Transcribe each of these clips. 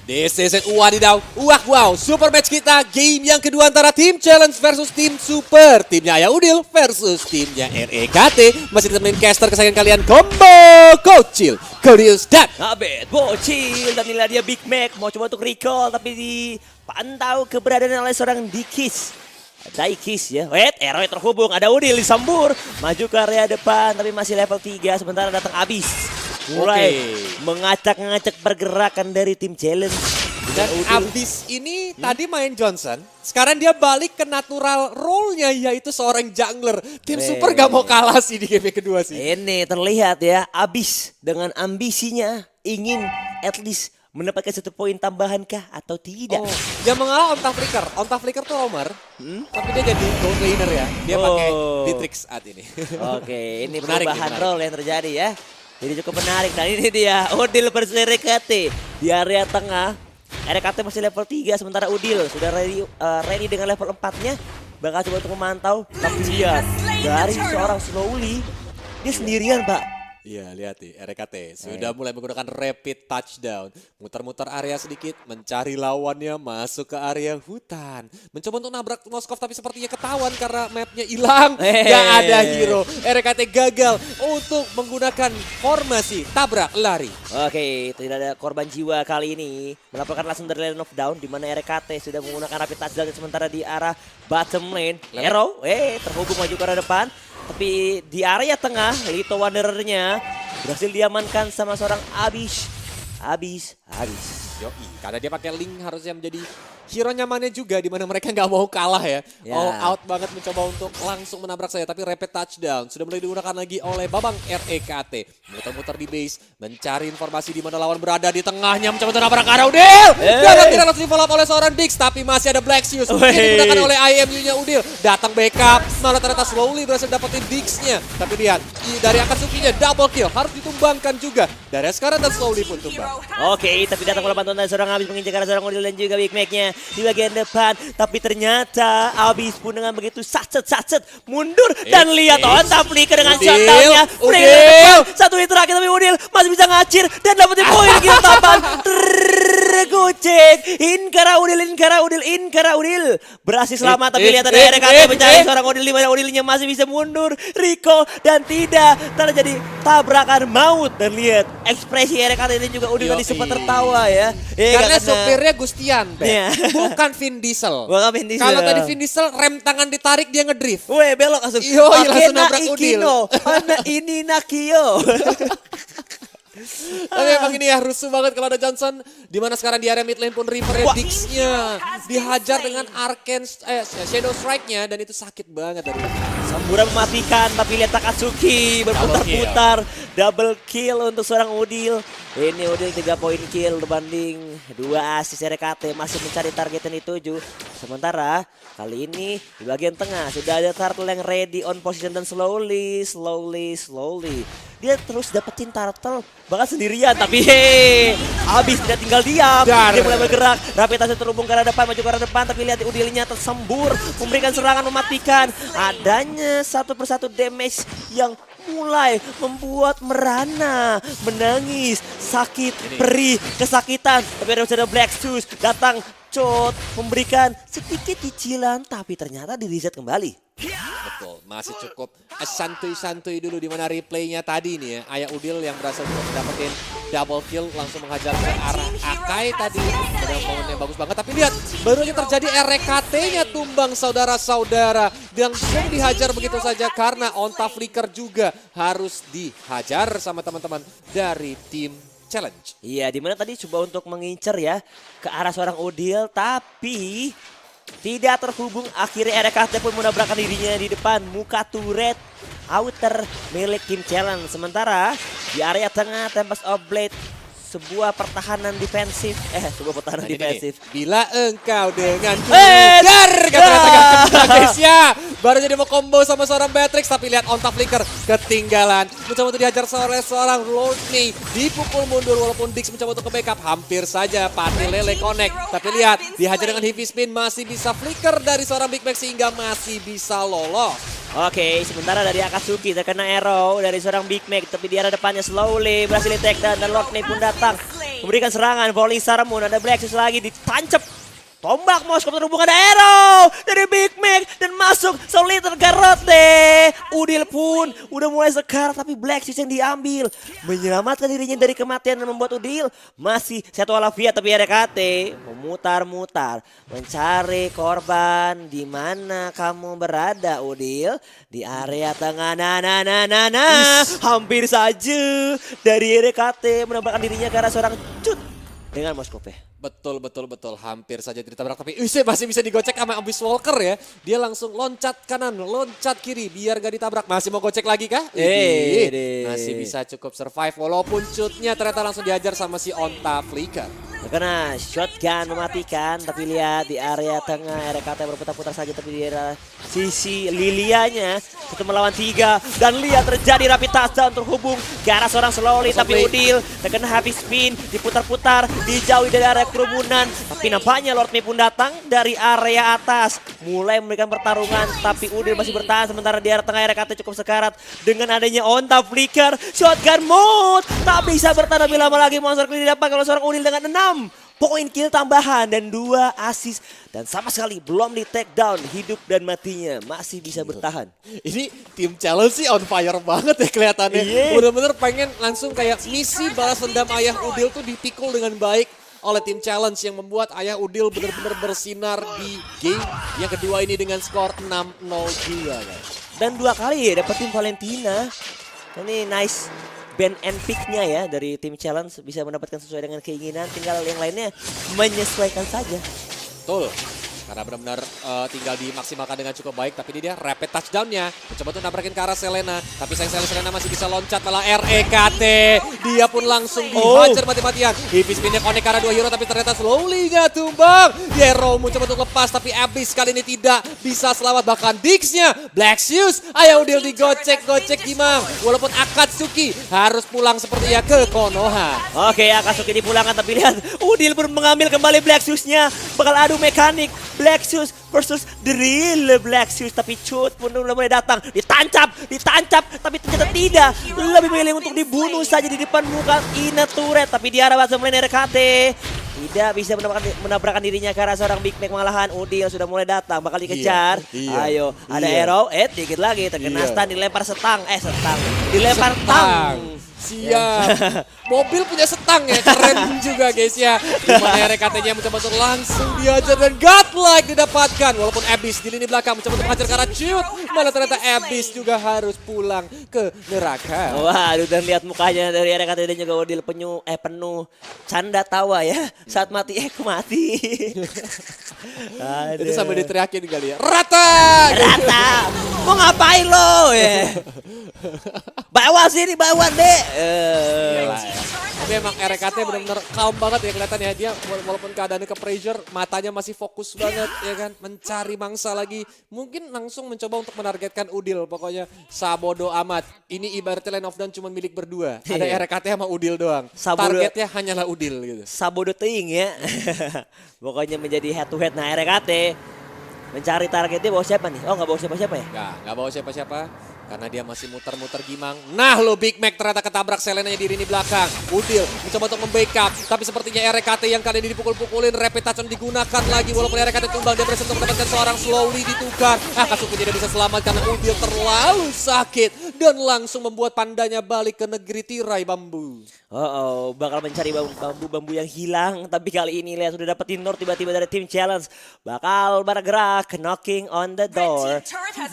This is it, wadidaw, wow, super match kita, game yang kedua antara tim Challenge versus tim Super. Timnya Ayah Udil versus timnya REKT. Masih ditemenin caster kesayangan kalian, Combo, Gocil, Curious, dan Abed, Bocil, dan inilah dia Big Mac. Mau coba untuk recall, tapi dipantau keberadaan oleh seorang Dikis. Daikis ya, Eroy terhubung, ada Udil disambur. Maju ke area depan, tapi masih level 3, sementara datang Abis. Mulai mengacak-ngacak pergerakan dari tim Challenge. Dan Abis ini tadi main Johnson, sekarang dia balik ke natural role-nya, yaitu seorang jungler. Tim Super gak mau kalah sih di game kedua sih. Ini terlihat ya, Abis dengan ambisinya ingin at least mendapatkan 1 poin tambahan kah atau tidak. Dia mengalah Onta Flicker. Onta Flicker tuh roamer, tapi dia jadi gold laner ya. Dia pakai Dietrich saat ini. Oke, ini Menarik, perubahan menarik. role yang terjadi ya. Jadi cukup menarik. Dan ini dia Udil versus REKT di area tengah. REKT masih level 3 sementara Udil sudah ready dengan level 4-nya. Bakal coba untuk memantau. Tapi lihat dari seorang Slowly, dia sendirian Pak. Iya, lihat nih, REKT sudah mulai menggunakan rapid touchdown. Muter-muter area sedikit, mencari lawannya, masuk ke area hutan. Mencoba untuk nabrak Moskov, tapi sepertinya ketahuan karena mapnya hilang. Gak ada hero. REKT gagal untuk menggunakan formasi tabrak lari. Oke, tidak ada korban jiwa kali ini. Melaporkan langsung dari lane of down, di mana REKT sudah menggunakan rapid touchdown. Sementara di arah bottom lane, Arrow terhubung maju ke arah depan. Tapi di area tengah, Lito Wanderer-nya berhasil diamankan sama seorang Abis. Yoi, karena dia pakai Link harusnya menjadi hero nyamannya juga, di mana mereka nggak mau kalah ya. All out banget mencoba untuk langsung menabrak saya, tapi rapid touchdown sudah mulai digunakan lagi oleh Babang REKT. Muter-muter di base, mencari informasi di mana lawan berada, di tengahnya mencoba untuk nabrak arah Udil. Dan akhirnya langsung di follow up oleh seorang Dix, tapi masih ada Black Shoes yang digunakan oleh IMU-nya Udil. Datang backup, malah ternyata Slowly berhasil dapetin Dix-nya. Tapi lihat, dari Akatsuki-nya double kill, harus ditumbangkan juga. Dari sekarang dan Slowly pun tumbang. Oke, tapi datang bola bantuan dari seorang Abis mengincar arah seorang Udil dan juga Big Mac-nya di bagian depan. Tapi ternyata Abis pun dengan begitu sacet mundur. Dan lihat Onta Flicker dengan shutdown-nya. Udil. Satu hit terakhir tapi Udil masih bisa ngacir dan dapetin poin gila tambahan. Tergocek. Inkara Udil. Berhasil selamat tapi lihat ada REKT mencari seorang Udil di mana Udilnya masih bisa mundur. Rico dan tidak terjadi tabrakan maut. Dan lihat ekspresi REKT ini juga Udil tadi sempat tertawa ya. Karena supirnya Gustian, bukan Vin Diesel. Kalau tadi Vin Diesel rem tangan ditarik dia ngedrift. Belok langsung. Langsung nabrak Udil. Hana ini Nakio. Tapi emang ini ya rusuh banget kalau ada Johnson. Dimana sekarang di area mid lane pun Reaper Dix-nya dihajar dengan Arcane Shadow Strike-nya, dan itu sakit banget dari Samburan mematikan, tapi lihat Takatsuki berputar-putar. Double kill untuk seorang Udil. Ini Udil 3 poin kill berbanding 2 assist REKT. Masih mencari target yang dituju. Sementara kali ini di bagian tengah sudah ada Turtle yang ready on position dan slowly. Dia terus dapetin Turtle bahkan sendirian, tapi Abis tidak tinggal diam. Dia mulai bergerak, Rapid terhubung ke arah depan, maju ke arah depan, tapi lihat Udilnya tersembur, memberikan serangan mematikan. Adanya satu persatu damage yang mulai membuat Merana menangis, sakit, perih, kesakitan. Tapi ada Black Shoes datang, Cot memberikan sedikit cicilan, tapi ternyata di reset kembali. Betul, masih cukup santuy-santuy dulu, di mana replaynya tadi nih ya. Ayah Udil yang berhasil dapetin double kill, langsung menghajar ke arah Akai tadi. Ada momen yang bagus banget, tapi lihat baru aja terjadi REKT-nya tumbang saudara-saudara. Dan dihajar begitu saja karena Onta Flicker juga harus dihajar sama teman-teman dari tim Challenge. Iya, dimana tadi coba untuk mengincar ya ke arah seorang Udil, tapi tidak terhubung. Akhirnya REKT pun menabrakkan dirinya di depan muka turret outer milik tim Challenge. Sementara di area tengah Tempest of Blade, sebuah pertahanan defensif. Bila engkau dengan kejar, guysnya baru jadi mau combo sama seorang Beatrix, tapi lihat Onta Flicker ketinggalan. Mencoba untuk dihajar oleh seorang Lordney, dipukul mundur walaupun Dix mencoba untuk ke backup. Hampir saja Pati Lele connect, tapi lihat dihajar dengan heavy spin, masih bisa flicker dari seorang Big Mac sehingga masih bisa lolos. Oke, sementara dari Akatsuki terkena arrow dari seorang Big Mac, tapi di arah depannya slowly berhasil di take down dan Lordney pun datang memberikan serangan. Falling Star Moon, ada Black Shoes lagi ditancap. Tombak Moskop terhubung ada arrow dari Big Mac dan masuk Soliter Garote. Udil pun udah mulai sekar tapi Black Shoes yang diambil. Menyelamatkan dirinya dari kematian dan membuat Udil masih satu walafiat tapi RKT memutar-mutar mencari korban. Di mana kamu berada Udil? Di area tengah. Hampir saja dari RKT menambahkan dirinya karena seorang cut dengan Moskop ya. Betul. Hampir saja ditabrak. Tapi masih bisa digocek sama Abyss Walker ya. Dia langsung loncat kanan, loncat kiri. Biar gak ditabrak. Masih mau gocek lagi kah? Masih bisa cukup survive. Walaupun shootnya ternyata langsung diajar sama si Onta Flicker. Karena shotgun mematikan, tapi lihat di area tengah RKT berputar-putar saja, tapi di area sisi Lilianya 1 melawan 3 dan lihat terjadi rapid touchdown terhubung ke arah seorang slowly, tapi Udil terkena habis spin, diputar-putar, dijauhi dari area kerumunan, tapi nampaknya Lord Mei pun datang dari area atas, mulai memberikan pertarungan, tapi Udil masih bertahan sementara di area tengah RKT cukup sekarat dengan adanya Onta Flicker, shotgun mode, tak bisa bertahan lebih lama lagi, monster kill didapat kalau seorang Udil dengan 6 poin kill tambahan dan 2 assist dan sama sekali belum di take down, hidup dan matinya masih bisa bertahan. Ini tim challenge sih on fire banget ya kelihatannya. Bener-bener pengen langsung kayak misi balas dendam Ayah Udil tuh dipikul dengan baik oleh tim challenge yang membuat Ayah Udil bener-bener bersinar di game yang kedua ini dengan skor 6-0 juga guys. Dan 2 kali ya dapetin Valentina. Ini nice band and pick-nya ya dari tim challenge, bisa mendapatkan sesuai dengan keinginan, tinggal yang lainnya menyesuaikan saja. Betul. Karena benar-benar tinggal dimaksimalkan dengan cukup baik. Tapi ini dia rapid touchdown-nya. Mencoba untuk nabrakin ke arah Selena. Tapi sayang Selena masih bisa loncat malah REKT. Dia pun langsung dihajar mati-matian. Hippie spin-nya connect ke arah 2 hero. Tapi ternyata slowly gak tumbang. Yero mencoba untuk lepas. Tapi Abyss kali ini tidak bisa selamat. Bahkan Dix-nya Black Shoes. Ayah Udil digocek-gocek Gimang. Walaupun Akatsuki harus pulang sepertinya ke Konoha. Oke, Akatsuki dipulangkan. Tapi lihat Udil pun mengambil kembali Black Shoes-nya. Bakal adu mekanik. Black Shoes versus The Real Black Shoes, tapi Cut pun udah mulai datang, ditancap, tapi ternyata tidak, lebih milih untuk dibunuh saja di depan muka Ina Turret, tapi di arah base lane RKT tidak bisa menabrakkan dirinya karena seorang Big Mac. Malahan Udil sudah mulai datang, bakal dikejar. Ayo, ada arrow, dikit lagi terkena stun, dilempar dilempar tang. Siap. Mobil punya setang ya, keren juga guys ya. Dimana RKT-nya mencoba untuk langsung diajar dan godlike didapatkan. Walaupun Abyss di lini belakang mencoba untuk menghajar ke arah Cute. Malah ternyata Abyss juga harus pulang ke neraka. Waduh, dan lihat mukanya dari RKT dan juga Udil penuh canda tawa ya. Saat mati, aku mati. Itu sambil diteriakin kali ya. Rata! Mau ngapain lo? Bawa sini, bawa dek. Iyalah, ya. Tapi emang RKT benar-benar calm banget ya kelihatan ya. Dia walaupun keadaannya ke pressure, matanya masih fokus banget ya kan. Mencari mangsa lagi. Mungkin langsung mencoba untuk menargetkan Udil. Pokoknya sabodo amat. Ini ibaratnya Land of Dawn cuma milik berdua. Ada RKT sama Udil doang. Targetnya hanyalah Udil gitu. Sabodo teing ya. Pokoknya menjadi head to head. Nah RKT mencari targetnya bawa siapa nih? Oh nggak bawa siapa-siapa ya? Nggak bawa siapa-siapa. Karena dia masih muter-muter Gimang. Nah lo Big Mac ternyata ketabrak Selenanya di lini belakang. Udil mencoba untuk membackup. Tapi sepertinya RKT yang kali ini dipukul-pukulin. Rapid touch digunakan lagi. Walaupun RKT tumbang, dia berhasil untuk mendapatkan seorang slowly ditukar. Akatsuki tidak bisa selamat karena Udil terlalu sakit. Dan langsung membuat pandanya balik ke negeri tirai bambu. Bakal mencari bambu yang hilang. Tapi kali ini lihat sudah dapetin Nord tiba-tiba dari tim challenge. Bakal bergerak, knocking on the door.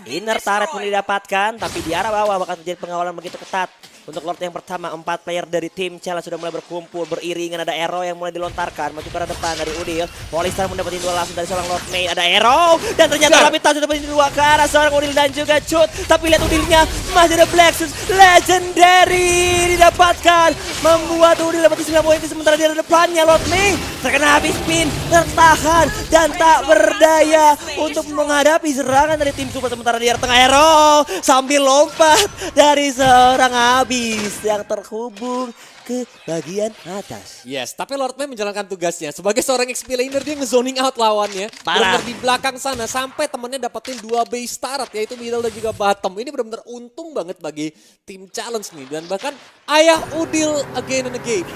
Inner turret pun didapatkan. Tapi di arah bawah bakal terjadi pengawalan begitu ketat. Untuk Lord yang pertama, 4 player dari tim challenge sudah mulai berkumpul, beriringan, ada arrow yang mulai dilontarkan, maju ke arah depan dari Udil. Polistar mendapatin 2 langsung dari seorang Lord Mei, ada arrow, dan ternyata Rapid Touch sudah dapatin 2 ke arah seorang Udil dan juga Cut. Tapi lihat Udilnya, masih ada Black Shoes, legendary didapatkan, membuat Udil dapatin 9 poin, sementara di arah depannya Lord Mei terkena habis spin, tertahan, dan tak berdaya untuk menghadapi serangan dari tim super. Sementara di arah tengah arrow, sambil lompat dari seorang Abyss yang terhubung ke bagian atas. Yes, tapi Lord Mei menjalankan tugasnya. Sebagai seorang XP laner dia nge-zoning out lawannya. Benar di belakang sana sampai temennya dapetin 2 base turret yaitu middle dan juga bottom. Ini benar-benar untung banget bagi tim challenge nih. Dan bahkan Ayah Udil again and again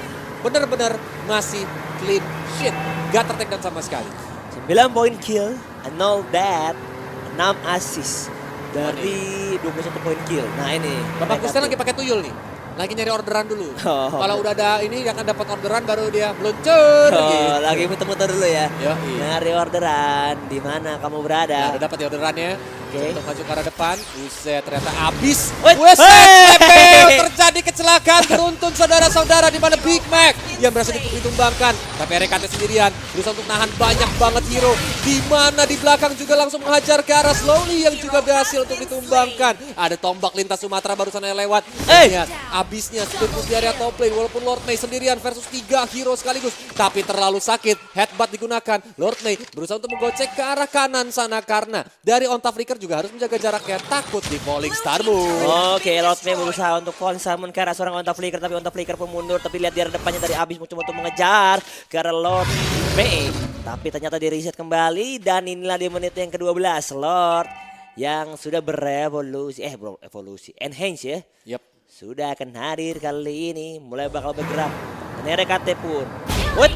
benar-benar masih clean sheet. Gak ter-take down sama sekali. 9 poin kill, 0 death, 6 assist dari 21 poin kill. Nah ini. Bapak Kusten lagi pakai tuyul nih. Lagi nyari orderan dulu. Kalau udah ada ini dia akan dapat orderan baru dia meluncur. Gitu. Lagi muter-muter dulu ya. Yoi. Nyari orderan, di mana kamu berada? Nah, udah dapat ya orderannya. Oke. Untuk maju ke arah depan. Buset, ternyata habis. Wait, Weset, hey! terjadi kecelakaan beruntun saudara-saudara di mana Big Mac yang berhasil ditumbangkan. Tapi RKT sendirian berusaha untuk nahan banyak banget hero. Di mana di belakang juga langsung menghajar ke arah Slowly yang juga berhasil untuk ditumbangkan. Ada tombak lintas Sumatera barusan yang lewat. Lihat, habisnya speed boost di area top lane. Walaupun Lord Mei sendirian versus 3 hero sekaligus. Tapi terlalu sakit. Headbutt digunakan. Lord Mei berusaha untuk menggocek ke arah kanan sana. Karena dari Onta Flicker juga harus menjaga jaraknya. Takut di Falling Star Moon. Oke, Lord Mei berusaha untuk falling summon ke arah seorang Onta Flicker. Tapi Onta Flicker pun mundur. Tapi lihat di arah depannya dari Abyss mencoba untuk mengejar ke arah Lord Mei. Tapi ternyata di reset kembali. Dan inilah di menit yang ke-12. Lord yang sudah berevolusi. Evolusi. Enhance ya. Yep. Sudah akan hadir kali ini. Mulai bakal bergerak. Dan RKT pun. What?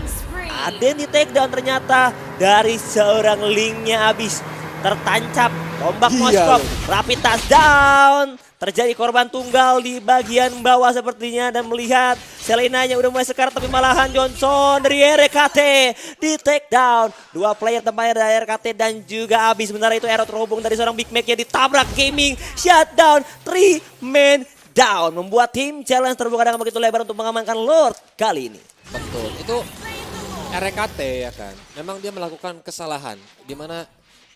Ada yang di take down ternyata dari seorang linknya Abyss. Tertancap. Tombak Moskov. Rapid touchdown. Terjadi korban tunggal di bagian bawah sepertinya. Dan melihat Selenanya udah mulai sekar. Tapi malahan Johnson dari RKT di take down. 2 player tempatnya dari RKT dan juga Abyss. Sementara itu arrow terhubung dari seorang Big Mac yang ditabrak Gaming. Shutdown 3 men down. Membuat tim challenge terbuka dengan begitu lebar untuk mengamankan Lord kali ini. Betul. Itu RKT ya kan. Memang dia melakukan kesalahan. Di mana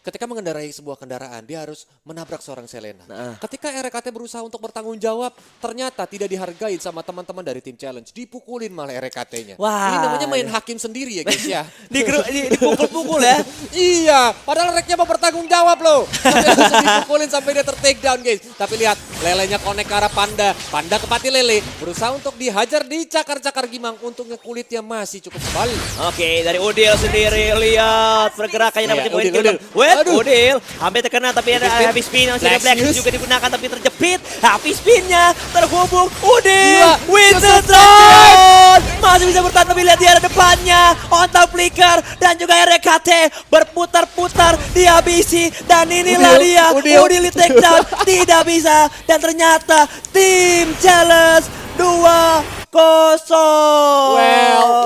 ketika mengendarai sebuah kendaraan, dia harus menabrak seorang Selena. Ketika RKT berusaha untuk bertanggung jawab, ternyata tidak dihargai sama teman-teman dari tim challenge. Dipukulin malah RKT-nya. Wah. Ini namanya main hakim sendiri ya guys ya. Dipukul-pukul ya. Iya, padahal reknya mau bertanggung jawab loh. Tapi langsung dipukulin sampai dia ter-take down guys. Tapi lihat, lelenya connect ke arah Panda. Panda ke Pati Lele, berusaha untuk dihajar, dicakar-cakar Gimang. Untungnya kulitnya masih cukup tebal. Oke, dari Udil sendiri lihat pergerakannya dapat poin kill. Udil hampir terkena tapi ada habis spin yang sudah Black juga digunakan tapi terjepit. Habis spinnya terhubung Udil win the throne. Masih bisa bertahan tapi lihat di arah depannya. Onta Flicker dan juga RKT berputar-putar dihabisi dan inilah dia Udil di take down tidak bisa dan ternyata tim challenge 2-0. Well.